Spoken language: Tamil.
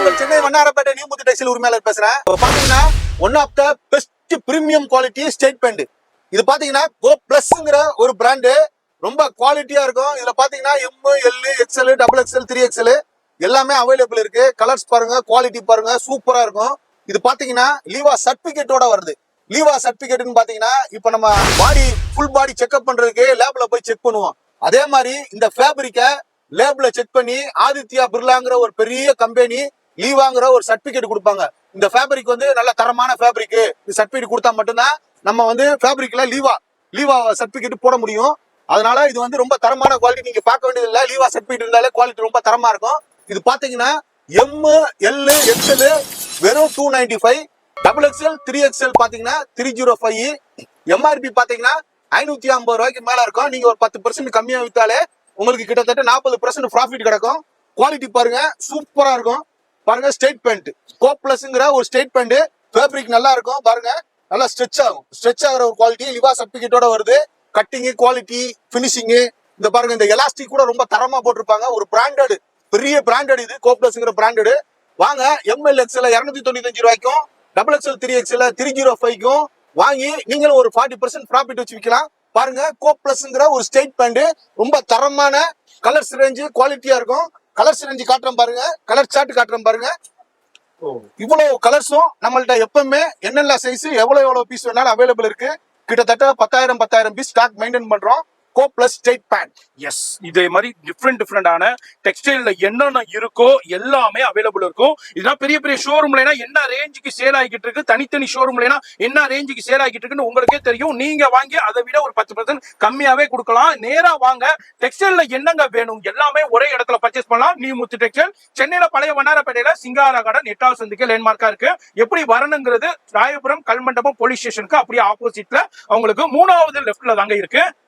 உங்கள் சென்னை வண்ணாரப்பேட்டை நியூ முத்து டெக்ஸ்டைல் உரிமையாளர் பேசுறேன். பாத்தீங்கன்னா one of the best premium quality straight pant. இது பாத்தீங்கன்னா கோ பிளஸ்ங்கிற ஒரு பிராண்டு, ரொம்ப குவாலிட்டியா இருக்கும். இதுல பாத்தீங்கன்னா M, L, XL, double XL, 3XL எல்லாமே அவைலபிள் இருக்கு. கலர்ஸ் பாருங்க, குவாலிட்டி பாருங்க, சூப்பரா இருக்கும். இது பாத்தீங்கன்னா லீவா சர்டிபிகேட்டோட வருது. லீவா சர்டிபிகேட்னு பாத்தீங்கன்னா இப்ப நம்ம பாடி ஃபுல் பாடி செக்அப் பண்றதுக்கு லேப்ல போய் செக் பண்ணுவோம். அதே மாதிரி இந்த ஃபேப்ரிக்க லேப்ல செக் பண்ணி ஆதித்யா பிர்லாங்கிற ஒரு பெரிய கம்பெனி லீவாங்கிற ஒரு சர்டிபிகேட் கொடுப்பாங்க. இந்த ஃபேப்ரிக் வந்து நல்ல தரமான ஃபேப்ரிக், இந்த சர்டிபிகேட் கொடுத்தா மட்டும்தான் நம்ம வந்து ஃபேப்ரிக்ல லீவா சர்டிபிகேட் போட முடியும். அதனால இது வந்து ரொம்ப தரமான குவாலிட்டி. நீங்க பார்க்க வேண்டியது இல்ல, லீவா சர்டிபிகேட் இருந்தாலே குவாலிட்டி ரொம்ப தரமா இருக்கும். இது பாத்தீங்கன்னா எம், எல், எக்ஸ்எல் வெறும் 295, டபுள் எக்ஸ்எல், 3XL பாத்தீங்கன்னா 305, எம்ஆர்பி பாத்தீங்கன்னா 550 ரூபாய்க்கு மேல இருக்கும். நீங்க ஒரு 10% கம்மியா வித்தாலே உங்களுக்கு கிட்டத்தட்ட 40% ப்ராஃபிட் கிடைக்கும். குவாலிட்டி பாருங்க, சூப்பரா இருக்கும். பாருங்க, ஸ்டேட் பேண்ட் கோ பிளஸ்ங்கிற ஒரு ஸ்டேட் பேண்ட். ஃபேப்ரிக் நல்லா இருக்கும் பாருங்க, நல்லா ஸ்ட்ரெச் ஆகிற ஒரு குவாலிட்டி. லிவா சர்டிபிகேட்டோட வருது. கட்டிங் குவாலிட்டி, பினிஷிங், இந்த பாருங்க, இந்த எலாஸ்டிக் கூட ரொம்ப தரமா போட்டிருப்பாங்க. ஒரு பிராண்டட், பெரிய பிராண்டட் இது கோ பிளஸ்ங்கிற பிராண்டட். வாங்க, MLXL 295 ரூபாய்க்கும், டபுள் எக்ஸ்எல் 3XL 305க்கும் வாங்கி நீங்களும் ஒரு 40% ப்ராஃபிட் வச்சு விற்கலாம். பாருங்க, கோ பிளஸ்ங்கிற ஒரு ஸ்டேட் பேண்ட், ரொம்ப தரமான கலர்ஸ் ரேஞ்சு, குவாலிட்டியா இருக்கும். கலர்ஸ் ரேஞ்சு காட்டுறேன் பாருங்க, கலர் சார்ட் காட்டுறேன் பாருங்க. இவ்வளவு கலர்ஸும் நம்மள்ட்ட எப்பவுமே என்னென்ன சைஸ் எவ்வளவு பீஸ் வேணாலும் அவைலபிள் இருக்கு. கிட்டத்தட்ட 10,000 பீஸ் ஸ்டாக் மெயின்டைன் பண்றோம். கோ பிளஸ் ஸ்டேட் பேண்ட். எஸ், இதே மாதிரி டிஃப்ரெண்டான டெக்ஸ்டைல்ல என்னென்ன இருக்கோ எல்லாமே அவைலபிள் இருக்கும். இதெல்லாம் பெரிய பெரிய ஷோரூம்ல என்ன ரேஞ்சுக்கு சேல் ஆகிட்டு இருக்கு, தனித்தனி ஷோரூம்ல என்ன ரேஞ்சுக்கு சேல் ஆகிட்டு இருக்குன்னு உங்களுக்கே தெரியும். நீங்க வாங்கி அதை விட ஒரு 10% கம்மியாவே கொடுக்கலாம். நேரா வாங்க, டெக்ஸ்டைல்ல என்னங்க வேணும் எல்லாமே ஒரே இடத்துல பர்ச்சேஸ் பண்ணலாம். நியூ முத்து டெக்ஸ்டைல், சென்னையில பழைய வண்ணாரப்பேட்டையில சிங்கார கார்டன் 8வது சந்திக்கு லேண்ட்மார்க்கா இருக்கு. எப்படி வரணுங்கிறது ராயபுரம் கல்மண்டபம் போலீஸ் ஸ்டேஷனுக்கு அப்படியே ஆப்போசிட்ல உங்களுக்கு 3வது லெஃப்ட்ல தாங்க இருக்கு.